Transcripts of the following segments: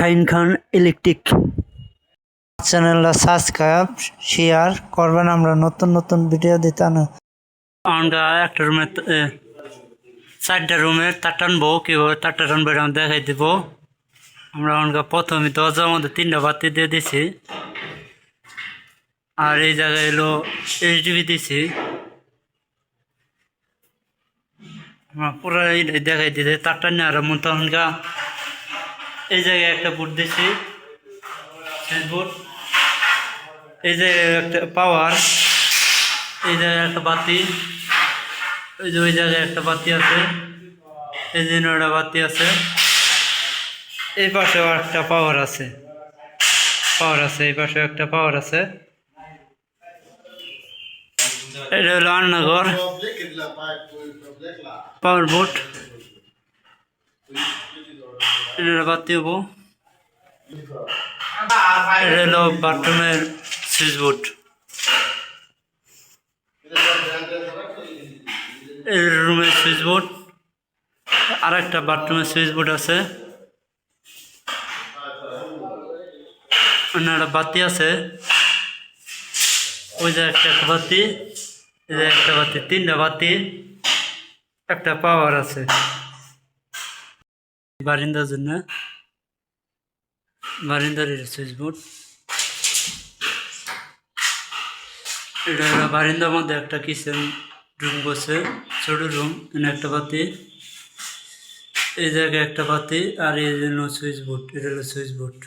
শাহিন খান electric চ্যানেলটা subscribe share করবেন। আমরা নতুন নতুন ভিডিও দিতে না। আমরা একটা রুমে 4টা রুমের তার টানবো, কীভাবে তারটা টানবো এটা আমি দেখাই দিব। আমরা অনকা প্রথমে দরজার মধ্যে 3টা বাতি দিয়ে দিছি, আর এই জায়গায় এলো এইচডিবি দিছি। আমরা পুরো এইটাই দেখাই দিতে তার টানে আর তখনকা এই জায়গায় একটা বুট দিছি, সুইচ বোর্ড। এই জায়গায় একটা পাওয়ার, এই জায়গায় একটা বাতি, ওই যে ওই জায়গায় একটা বাতি আছে, এই যে একটা বাতি আছে, এই পাশেও একটা পাওয়ার আছে, এই পাশেও একটা পাওয়ার আছে। এটা হলো রান্নাঘর, পাওয়ার বোর্ড, এটা বাতি হবো। এটা হলো বাথরুমের সুইচ বোর্ড, এই রুমের সুইচ বোর্ড, আর একটা বাথরুমের সুইচ বোর্ড আছে, একটা বাতি আছে, ওই যে একটা বাতি, এই যে একটা বাতি, 3টা বাতি, একটা পাওয়ার আছে বারিন্দার জন্য, বারিন্দার সুইচ বোর্ড। এটা বারিন্দার মধ্যে একটা কিচেন রুম বসে, ছোট রুম, এখানে একটা বাতি, এই জায়গায় একটা বাতি, আর এই জন্য সুইচ বোর্ড, এটা হলো সুইচ বোর্ড।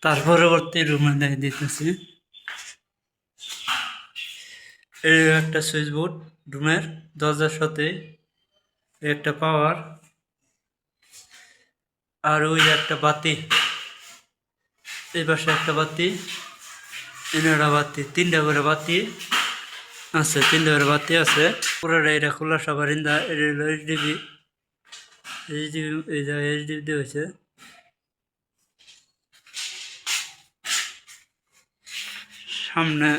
তার পরবর্তী রুমে দেখে দিতেছি, এই একটা সুইচ বোর্ড রুমের দরজার সাথে, একটা পাওয়ার, আর ওই একটা বাতি, এই পাশে একটা বাতি, এনারা বাতি, 3টা করে বাতি আছে, 3টা করে বাতি আছে। পুরোটা এটা খোলা বারিন্দা, এটা হলো এইচডিবি, এই জায়গায় এইচডিবি দিয়ে হয়েছে। সামনে